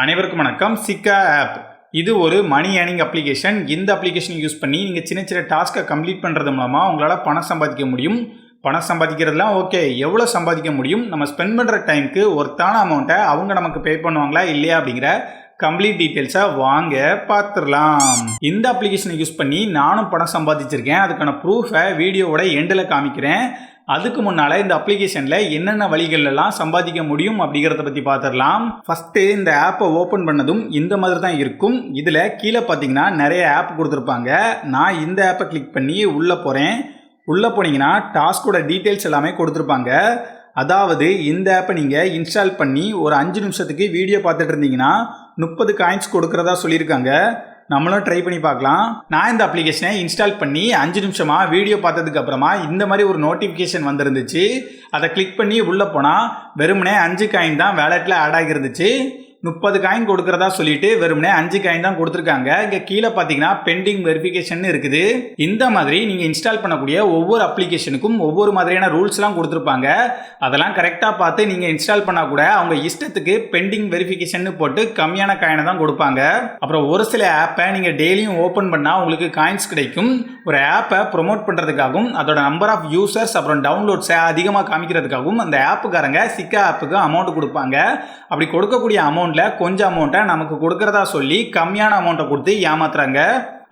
அனைவருக்கும் வணக்கம். சிக்கா ஆப் இது ஒரு மணி ஏர்னிங் அப்ளிகேஷன். இந்த அப்ளிகேஷனை யூஸ் பண்ணி நீங்கள் சின்ன சின்ன டாஸ்க்கை கம்ப்ளீட் பண்ணுறது மூலமாக உங்களால் பணம் சம்பாதிக்க முடியும். பணம் சம்பாதிக்கிறதுலாம் ஓகே, எவ்வளோ சம்பாதிக்க முடியும், நம்ம ஸ்பெண்ட் பண்ணுற டைமுக்கு ஒர்த்தான அமௌண்ட்டை அவங்க நமக்கு பே பண்ணுவாங்களா இல்லையா அப்படிங்கிற கம்ப்ளீட் டீட்டெயில்ஸை வாங்க பார்த்துடலாம். இந்த அப்ளிகேஷனை யூஸ் பண்ணி நானும் பணம் சம்பாதிச்சிருக்கேன். அதுக்கான ப்ரூஃபை வீடியோவோட எண்டில் காமிக்கிறேன். அதுக்கு முன்னால் இந்த அப்ளிகேஷனில் என்னென்ன வழிகளெல்லாம் சம்பாதிக்க முடியும் அப்படிங்கிறத பற்றி பார்த்துடலாம். ஃபஸ்ட்டு இந்த ஆப்பை ஓப்பன் பண்ணதும் இந்த மாதிரி தான் இருக்கும். இதில் கீழே பார்த்தீங்கன்னா நிறைய ஆப் கொடுத்துருப்பாங்க. நான் இந்த ஆப்பை கிளிக் பண்ணி உள்ளே போகிறேன். உள்ளே போனீங்கன்னா டாஸ்கோட டீட்டெயில்ஸ் எல்லாமே கொடுத்துருப்பாங்க. அதாவது இந்த ஆப்பை நீங்கள் இன்ஸ்டால் பண்ணி ஒரு 5 நிமிஷத்துக்கு வீடியோ பார்த்துட்டு இருந்தீங்கன்னா 30 காயின்ஸ் கொடுக்குறதா சொல்லியிருக்காங்க. நம்மளும் ட்ரை பண்ணி பார்க்கலாம். நான் இந்த அப்ளிகேஷனை இன்ஸ்டால் பண்ணி 5 நிமிஷமாக வீடியோ பார்த்ததுக்கு அப்புறமா இந்த மாதிரி ஒரு நோட்டிஃபிகேஷன் வந்துருந்துச்சு. அதை கிளிக் பண்ணி உள்ளே போனால் வெறுமனே 5 காயின் தான் வேலெட்டில் ஆட் ஆகிருந்துச்சு. 30 காயின் கொடுக்குறதா சொல்லிட்டு வெறுமனே 5 காயின் தான் கொடுத்துருக்காங்க. இங்கே கீழே பார்த்தீங்கன்னா பெண்டிங் வெரிஃபிகேஷன் இருக்குது. இந்த மாதிரி நீங்கள் இன்ஸ்டால் பண்ணக்கூடிய ஒவ்வொரு அப்ளிகேஷனுக்கும் ஒவ்வொரு மாதிரியான ரூல்ஸ்லாம் கொடுத்துருப்பாங்க. அதெல்லாம் கரெக்டாக பார்த்து நீங்கள் இன்ஸ்டால் பண்ணால் கூட அவங்க இஷ்டத்துக்கு பெண்டிங் வெரிஃபிகேஷன் போட்டு கம்மியான காயினை தான் கொடுப்பாங்க. அப்புறம் ஒரு சில ஆப்பை நீங்கள் டெய்லியும் ஓப்பன் பண்ணால் உங்களுக்கு காயின்ஸ் கிடைக்கும். ஒரு ஆப்பை ப்ரொமோட் பண்ணுறதுக்காகவும் அதோட நம்பர் ஆஃப் யூசர்ஸ் அப்புறம் டவுன்லோட்ஸை அதிகமாக காமிக்கிறதுக்காகவும் அந்த ஆப்புக்காரங்க சிக்கா ஆப்புக்கு அமௌண்ட் கொடுப்பாங்க. அப்படி கொடுக்கக்கூடிய அமௌண்ட்டில் கொஞ்சம் அமௌண்ட்டை நமக்கு கொடுக்கறதா சொல்லி கம்மியான அமௌண்ட்டை கொடுத்து ஏமாத்துறாங்க.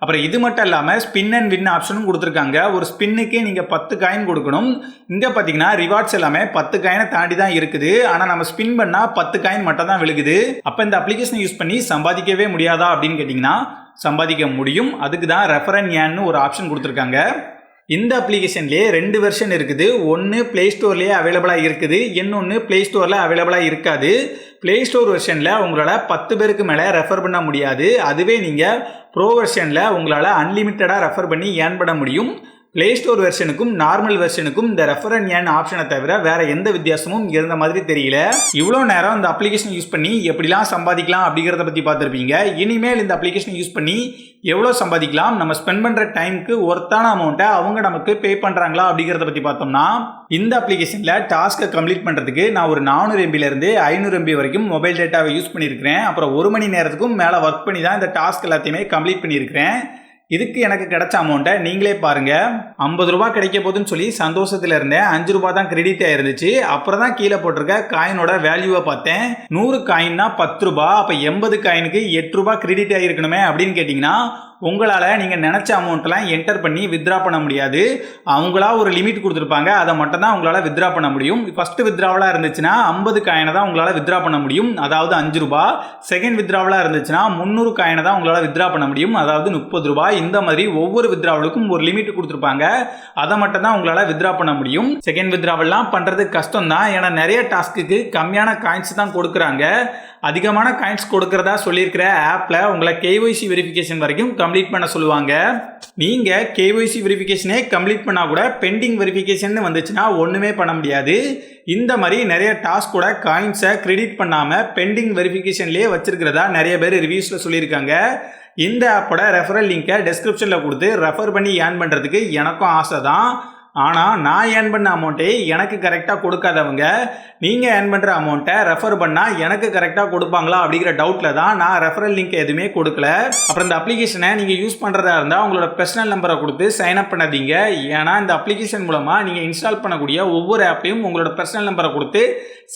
அப்புறம் இது மட்டும் இல்லாமல் ஸ்பின் அண்ட் வின் ஆப்ஷனும் கொடுத்துருக்காங்க. ஒரு ஸ்பின்னுக்கு நீங்கள் 10 காயின் கொடுக்கணும். இங்கே பார்த்தீங்கன்னா ரிவார்ட்ஸ் எல்லாமே 10 காயினை தாண்டி தான் இருக்குது. ஆனால் நம்ம ஸ்பின் பண்ணால் 10 காயின் மட்டும் தான் விழுகுது. அப்போ இந்த அப்ளிகேஷனை யூஸ் பண்ணி சம்பாதிக்கவே முடியாதா அப்படின்னு கேட்டிங்கன்னா சம்பாதிக்க முடியும். அதுக்கு தான் ரெஃபர் அண்ட் ஏர்ன் ஒரு ஆப்ஷன் கொடுத்துருக்காங்க. இந்த அப்ளிகேஷன்லேயே 2 வெர்ஷன் இருக்குது. ஒன்று ப்ளே ஸ்டோர்லேயே அவைலபிளாக இருக்குது, இன்னொன்று ப்ளே ஸ்டோரில் அவைலபிளாக இருக்காது. ப்ளே ஸ்டோர் வெர்ஷனில் உங்களால் 10 பேருக்கு மேலே ரெஃபர் பண்ண முடியாது. அதுவே நீங்கள் ப்ரோ வெர்ஷனில் உங்களால் அன்லிமிட்டடாக ரெஃபர் பண்ணி ஏர்ன் பண்ண முடியும். ப்ளே ஸ்டோர் வெர்ஷனுக்கும் நார்மல் வெர்ஷனுக்கும் இந்த ரெஃபர் அண்ட் ஏர்ன் ஆப்ஷனை தவிர வேற எந்த வித்தியாசமும் இருந்த மாதிரி தெரியல. இவ்வளோ நேரம் இந்த அப்ளிகேஷன் யூஸ் பண்ணி எப்படிலாம் சம்பாதிக்கலாம் அப்படிங்கிறத பற்றி பார்த்துருப்பீங்க. இனிமேல் இந்த அப்ளிகேஷன் யூஸ் பண்ணி எவ்வளோ சம்பாதிக்கலாம், நம்ம ஸ்பெண்ட் பண்ணுற டைமுக்கு ஒர்த்தான அமௌண்ட்டை அவங்க நமக்கு பே பண்ணுறாங்களா அப்படிங்கிறத பற்றி பார்த்தோம்னா, இந்த அப்ளிகேஷனில் டாஸ்க்கை கம்ப்ளீட் பண்ணுறதுக்கு நான் ஒரு 400 MBலேருந்து 500 MB வரைக்கும் மொபைல் டேட்டாவை யூஸ் பண்ணியிருக்கிறேன். அப்புறம் 1 மணி நேரத்துக்கும் மேலே ஒர்க் பண்ணி தான் இந்த டாஸ்க் எல்லாத்தையுமே கம்ப்ளீட் பண்ணியிருக்கிறேன். இதுக்கு எனக்கு கிடைச்ச அமௌண்ட்டை நீங்களே பாருங்க. 50 ரூபா கிடைக்க போதுன்னு சொல்லி சந்தோஷத்துல இருந்தேன். 5 ரூபா தான் கிரெடிட் ஆயிருந்துச்சு. அப்புறம் தான் கீழே போட்டிருக்க காயினோட வேல்யூவை பார்த்தேன். 100 காயின்னா 10 ரூபா. அப்போ 80 காயினுக்கு 8 ரூபா கிரெடிட் ஆகிருக்கணுமே அப்படின்னு கேட்டிங்கன்னா உங்களால் நீங்கள் நினச்ச அமௌண்ட்டெல்லாம் என்டர் பண்ணி வித்ரா பண்ண முடியாது. அவங்களா ஒரு லிமிட் கொடுத்துருப்பாங்க, அதை மட்டும் தான் உங்களால் வித்ரா பண்ண முடியும். ஃபஸ்ட்டு வித்ராவலாக இருந்துச்சுன்னா 50 காயினை தான் உங்களால் வித்ரா பண்ண முடியும், அதாவது 5 ரூபா. செகண்ட் வித்ராவலாக இருந்துச்சுன்னா 300 காயினை தான் உங்களால் வித்ரா பண்ண முடியும், அதாவது 30 ரூபாய். இந்த மாதிரி ஒவ்வொரு வித்ராவலுக்கும் ஒரு லிமிட் கொடுத்துருப்பாங்க, அதை மட்டும் தான் உங்களால் வித்ரா பண்ண முடியும். செகண்ட் வித்ராவெல்லாம் பண்ணுறது கஷ்டம் தான், ஏன்னா நிறைய டாஸ்க்கு கம்மியான காயின்ஸ் தான் கொடுக்குறாங்க. அதிகமான காயின்ஸ் கொடுக்கறதா சொல்லியிருக்கிற ஆப்பில் உங்களை KYC வெரிஃபிகேஷன் வரைக்கும் கம்ப்ளீட் பண்ண சொல்லுவாங்க. நீங்கள் KYC வெரிஃபிகேஷனே கம்ப்ளீட் பண்ணால் கூட பெண்டிங் வெரிஃபிகேஷன் வந்துச்சுன்னா ஒன்றுமே பண்ண முடியாது. இந்த மாதிரி நிறைய டாஸ்கோட காயின்ஸை கிரெடிட் பண்ணாமல் பெண்டிங் வெரிஃபிகேஷன்லேயே வச்சிருக்கிறதா நிறைய பேர் ரிவ்யூஸில் சொல்லியிருக்காங்க. இந்த ஆப்போட ரெஃபரல் லிங்கை டெஸ்கிரிப்ஷனில் கொடுத்து ரெஃபர் பண்ணி ஏர்ன் பண்ணுறதுக்கு எனக்கும் ஆசை தான். ஆனால் நான் ஏர்ன் பண்ண அமௌண்ட்டே எனக்கு கரெக்டாக கொடுக்காதவங்க நீங்கள் ஏர்ன் பண்ணுற அமௌண்ட்டை ரெஃபர் பண்ணால் எனக்கு கரெக்டாக கொடுப்பாங்களா அப்படிங்கிற டவுட்டில் தான் நான் ரெஃபரல் லிங்க் எதுவுமே கொடுக்கல. அப்புறம் இந்த அப்ளிகேஷனை நீங்கள் யூஸ் பண்ணுறதா இருந்தால் உங்களோட பர்சனல் நம்பரை கொடுத்து சைன் அப் பண்ணாதீங்க. ஏன்னா இந்த அப்ளிகேஷன் மூலமாக நீங்கள் இன்ஸ்டால் பண்ணக்கூடிய ஒவ்வொரு ஆப்பையும் உங்களோட பர்சனல் நம்பரை கொடுத்து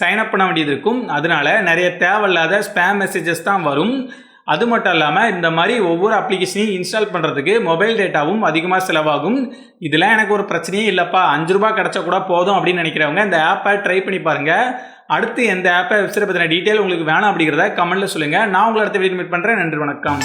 சைன் அப் பண்ண வேண்டியது இருக்கும். அதனால நிறைய தேவையில்லாத ஸ்பேம் மெசேஜஸ் தான் வரும். அது மட்டும் இல்லாமல் இந்த மாதிரி ஒவ்வொரு அப்ளிகேஷனையும் இன்ஸ்டால் பண்ணுறதுக்கு மொபைல் டேட்டாவும் அதிகமாக செலவாகும். இதெல்லாம் எனக்கு ஒரு பிரச்சனையே இல்லைப்பா, 5 ரூபா கிடச்சா கூட போதும் அப்படின்னு நினைக்கிறவங்க இந்த ஆப்பை ட்ரை பண்ணி பாருங்கள். அடுத்து எந்த ஆப்பை வெப்சைட் பற்றின டீட்டெயில் உங்களுக்கு வேணும் அப்படிங்கிறத கமெண்ட்டில் சொல்லுங்கள். நான் உங்களை அடுத்த வீடியோ மீட் பண்ணுறேன். நன்றி, வணக்கம்.